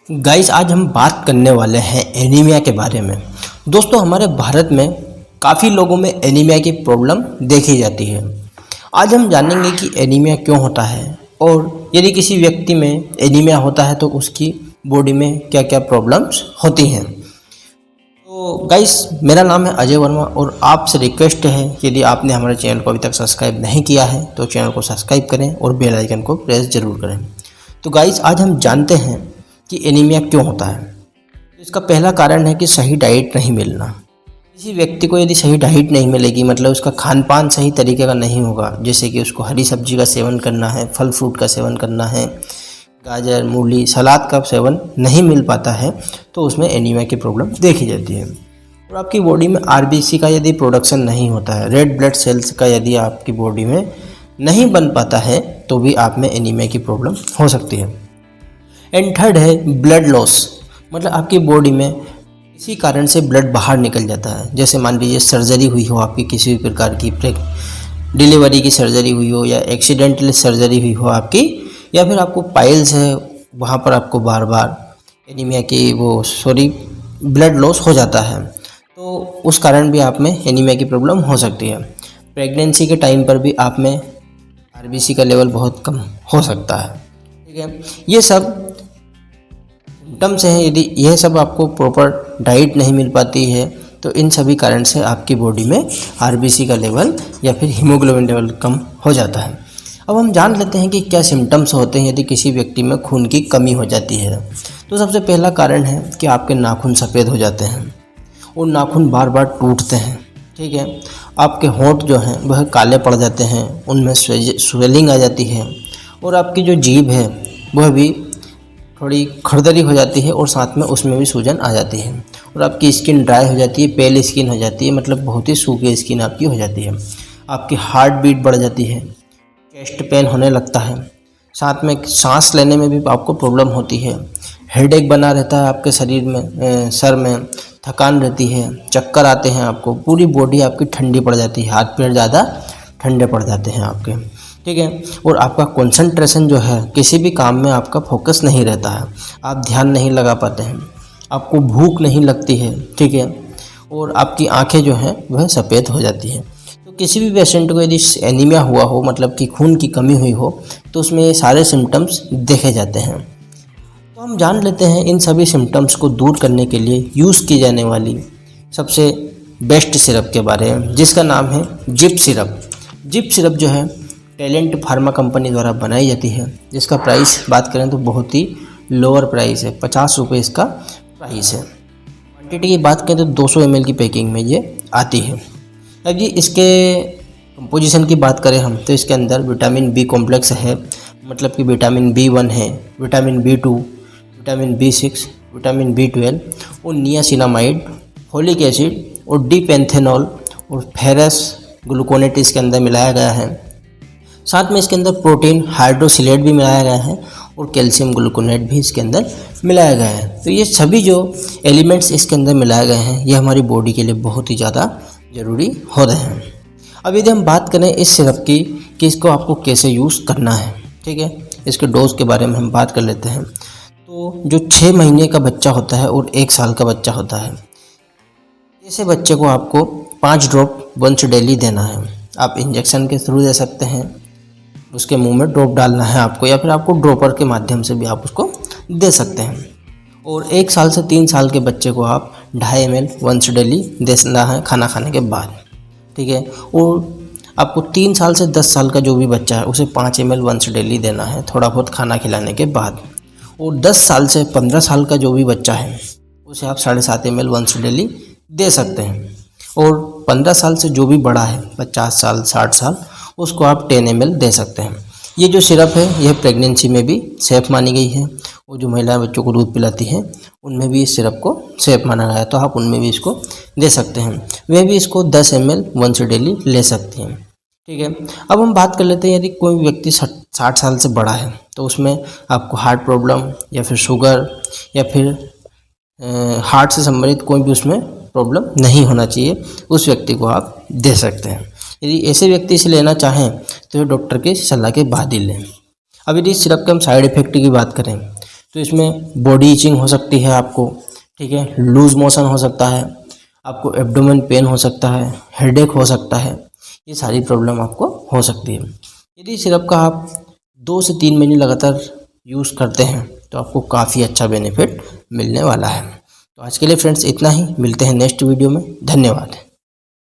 Guys आज हम बात करने वाले हैं एनीमिया के बारे में। दोस्तों हमारे भारत में काफ़ी लोगों में एनीमिया की प्रॉब्लम देखी जाती है। आज हम जानेंगे कि एनीमिया क्यों होता है और यदि किसी व्यक्ति में एनीमिया होता है तो उसकी बॉडी में क्या क्या प्रॉब्लम्स होती हैं। तो गाइस मेरा नाम है अजय वर्मा और आपसे रिक्वेस्ट है यदि आपने हमारे चैनल को अभी तक सब्सक्राइब नहीं किया है तो चैनल को सब्सक्राइब करें और बेल आइकन को प्रेस ज़रूर करें। तो गाइस आज हम जानते हैं कि एनीमिया क्यों होता है। तो इसका पहला कारण है कि सही डाइट नहीं मिलना। किसी व्यक्ति को यदि सही डाइट नहीं मिलेगी मतलब उसका खान पान सही तरीके का नहीं होगा, जैसे कि उसको हरी सब्जी का सेवन करना है, फल फ्रूट का सेवन करना है, गाजर मूली सलाद का सेवन नहीं मिल पाता है तो उसमें एनीमिया की प्रॉब्लम देखी जाती है। और आपकी बॉडी में आरबीसी का यदि प्रोडक्शन नहीं होता है, रेड ब्लड सेल्स का यदि आपकी बॉडी में नहीं बन पाता है तो भी आप में एनीमिया की प्रॉब्लम हो सकती है। एंड थर्ड है ब्लड लॉस, मतलब आपकी बॉडी में किसी कारण से ब्लड बाहर निकल जाता है। जैसे मान लीजिए सर्जरी हुई हो आपकी, किसी भी प्रकार की डिलीवरी की सर्जरी हुई हो या एक्सीडेंटल सर्जरी हुई हो आपकी, या फिर आपको पाइल्स है वहाँ पर आपको बार बार एनीमिया की ब्लड लॉस हो जाता है तो उस कारण भी आप में एनीमिया की प्रॉब्लम हो सकती है। प्रेगनेंसी के टाइम पर भी आप में आरबीसी का लेवल बहुत कम हो सकता है। ठीक है, ये सब सिम्टम्स हैं। यदि यह सब आपको प्रॉपर डाइट नहीं मिल पाती है तो इन सभी कारण से आपकी बॉडी में आरबीसी का लेवल या फिर हीमोग्लोबिन लेवल कम हो जाता है। अब हम जान लेते हैं कि क्या सिम्टम्स होते हैं यदि किसी व्यक्ति में खून की कमी हो जाती है। तो सबसे पहला कारण है कि आपके नाखून सफ़ेद हो जाते हैं और नाखून बार बार टूटते हैं। ठीक है, आपके होंठ जो हैं वह काले पड़ जाते हैं, उनमें स्वेलिंग आ जाती है और आपकी जो जीभ है वह भी थोड़ी खरदरी हो जाती है और साथ में उसमें भी सूजन आ जाती है और आपकी स्किन ड्राई हो जाती है, पेल स्किन हो जाती है, मतलब बहुत ही सूखी स्किन आपकी हो जाती है। आपकी हार्ट बीट बढ़ जाती है, चेस्ट पेन होने लगता है, साथ में सांस लेने में भी आपको प्रॉब्लम होती है, हेडेक बना रहता है आपके शरीर में, सर में थकान रहती है, चक्कर आते हैं आपको, पूरी बॉडी आपकी ठंडी पड़ जाती है, हाथ पैर ज़्यादा ठंडे पड़ जाते हैं आपके। ठीक है, और आपका कंसंट्रेशन जो है किसी भी काम में आपका फोकस नहीं रहता है, आप ध्यान नहीं लगा पाते हैं, आपको भूख नहीं लगती है। ठीक है, और आपकी आंखें जो हैं वह सफ़ेद हो जाती हैं। तो किसी भी पेशेंट को यदि एनीमिया हुआ हो, मतलब कि खून की कमी हुई हो, तो उसमें ये सारे सिम्टम्स देखे जाते हैं। तो हम जान लेते हैं इन सभी सिम्टम्स को दूर करने के लिए यूज़ की जाने वाली सबसे बेस्ट सिरप के बारे में, जिसका नाम है जिप सिरप। जिप सिरप जो है टैलेंट फार्मा कंपनी द्वारा बनाई जाती है, जिसका प्राइस बात करें तो बहुत ही लोअर प्राइस है, 50 रुपये इसका प्राइस है। क्वांटिटी की बात करें तो 200 ml की पैकिंग में ये आती है। अब जी इसके कंपोजिशन की बात करें हम तो इसके अंदर विटामिन बी कॉम्प्लेक्स है, मतलब कि विटामिन B1 है, vitamin B2, vitamin B6, vitamin B12 और नियासिनामाइड, फोलिक एसिड और डीपेंथेनॉल और फेरस ग्लूकोनेट इसके अंदर मिलाया गया है। साथ में इसके अंदर प्रोटीन हाइड्रोसिलेट भी मिलाया गया है और कैल्शियम ग्लूकोनेट भी इसके अंदर मिलाया गया है। तो ये सभी जो एलिमेंट्स इसके अंदर मिलाए गए हैं ये हमारी बॉडी के लिए बहुत ही ज़्यादा ज़रूरी हो रहे हैं। अब यदि हम बात करें इस सिरप की कि इसको आपको कैसे यूज़ करना है, ठीक है, इसके डोज के बारे में हम बात कर लेते हैं। तो जो 6 महीने का बच्चा होता है और 1 साल का बच्चा होता है, ऐसे बच्चे को आपको 5 ड्रॉप वंस डेली देना है। आप इंजेक्शन के थ्रू दे सकते हैं, उसके मुंह में ड्रॉप डालना है आपको, या फिर आपको ड्रॉपर के माध्यम से भी आप उसको दे सकते हैं। और 1 साल से 3 साल के बच्चे को आप 2.5 ml वंस डेली देना है खाना खाने के बाद। ठीक है, और आपको 3 साल से 10 साल का जो भी बच्चा है उसे 5 ml वंस डेली देना है थोड़ा बहुत खाना खिलाने के बाद। और 10 साल से 15 साल का जो भी बच्चा है उसे आप 7.5 ml वंस डेली दे सकते हैं। और 15 साल से जो भी बड़ा है 50 साल 60 साल उसको आप 10 ml दे सकते हैं। ये जो सिरप है यह प्रेगनेंसी में भी सेफ़ मानी गई है और जो महिला बच्चों को दूध पिलाती हैं उनमें भी इस सिरप को सेफ़ माना गया है, तो आप उनमें भी इसको दे सकते हैं। वे भी इसको 10 ml वंस डेली ले सकती हैं। ठीक है, अब हम बात कर लेते हैं यदि कोई व्यक्ति 60 साल से बड़ा है तो उसमें आपको हार्ट प्रॉब्लम या फिर शुगर या फिर हार्ट से संबंधित कोई भी उसमें प्रॉब्लम नहीं होना चाहिए, उस व्यक्ति को आप दे सकते हैं। यदि ऐसे व्यक्ति से लेना चाहें तो डॉक्टर की सलाह के बाद ही लें। अब यदि सिरप के हम साइड इफ़ेक्ट की बात करें तो इसमें बॉडी इचिंग हो सकती है आपको, ठीक है, लूज मोशन हो सकता है, आपको एब्डोमेन पेन हो सकता है, हेडेक हो सकता है, ये सारी प्रॉब्लम आपको हो सकती है। यदि सिरप का आप 2 से 3 महीने लगातार यूज़ करते हैं तो आपको काफ़ी अच्छा बेनिफिट मिलने वाला है। तो आज के लिए फ्रेंड्स इतना ही, मिलते हैं नेक्स्ट वीडियो में। धन्यवाद।